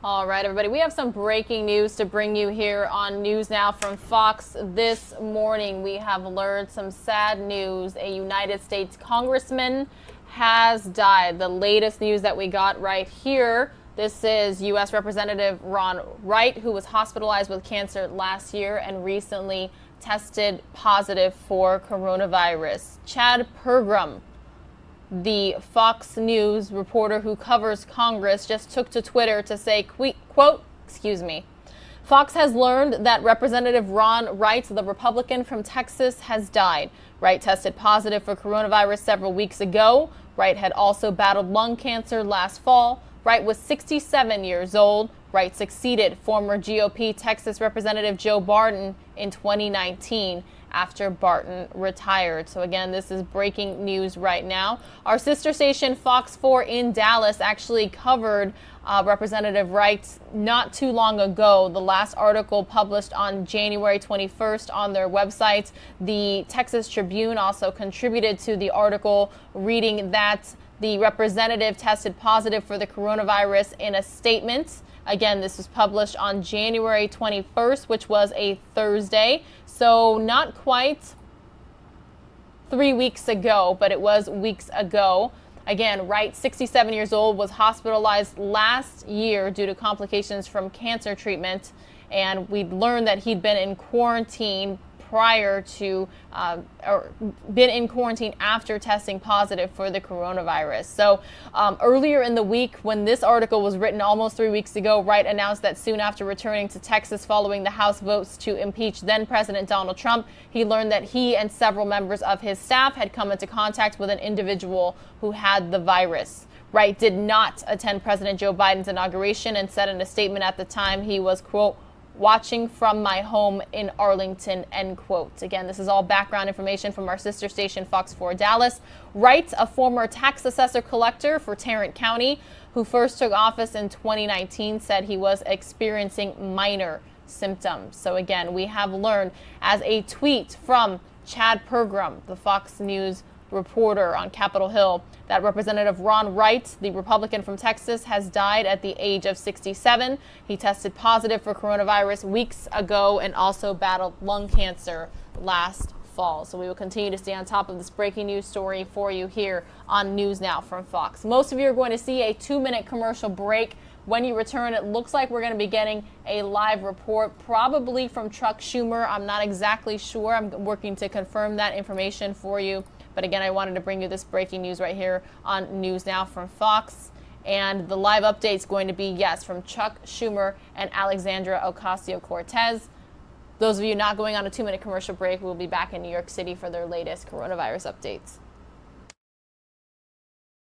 All right, everybody, we have some breaking news to bring you here on News Now from Fox. This morning, we have learned some sad news. A United States congressman has died. The latest news that we got right here. This is U.S. Representative Ron Wright, who was hospitalized with cancer last year and recently tested positive for coronavirus. Chad Pergram, the Fox News reporter who covers Congress, just took to Twitter to say, quote, Fox has learned that Representative Ron Wright, the Republican from Texas, has died. Wright tested positive for coronavirus several weeks ago. Wright had also battled lung cancer last fall. Wright was 67 years old. Wright succeeded former GOP Texas Representative Joe Barton in 2019 after Barton retired. So again, this is breaking news right now. Our sister station Fox 4 in Dallas actually covered Representative Wright not too long ago. The last article published on January 21st on their website. The Texas Tribune also contributed to the article, reading that the representative tested positive for the coronavirus in a statement. Again, this was published on January 21st, which was a Thursday. So not quite 3 weeks ago, but it was weeks ago. Again, Wright, 67 years old, was hospitalized last year due to complications from cancer treatment. And we learned that he'd been in quarantine prior to, or been in quarantine after testing positive for the coronavirus. So earlier in the week, when this article was written almost 3 weeks ago, Wright announced that soon after returning to Texas following the House votes to impeach then President Donald Trump, he learned that he and several members of his staff had come into contact with an individual who had the virus. Wright did not attend President Joe Biden's inauguration and said in a statement at the time he was, quote, watching from my home in Arlington, end quote. Again, this is all background information from our sister station, Fox 4 Dallas. Wright, a former tax assessor collector for Tarrant County, who first took office in 2019, said he was experiencing minor symptoms. So again, we have learned as a tweet from Chad Pergram, the Fox News reporter on Capitol Hill, that Representative Ron Wright, the Republican from Texas, has died at the age of 67. He tested positive for coronavirus weeks ago and also battled lung cancer last fall. So we will continue to stay on top of this breaking news story for you here on News Now from Fox. Most of you are going to see a 2-minute commercial break. When you return, it looks like we're going to be getting a live report, probably from Chuck Schumer. I'm not exactly sure. I'm working to confirm that information for you. But again, I wanted to bring you this breaking news right here on News Now from Fox. And the live update is going to be, yes, from Chuck Schumer and Alexandria Ocasio-Cortez. Those of you not going on a 2-minute commercial break will be back in New York City for their latest coronavirus updates.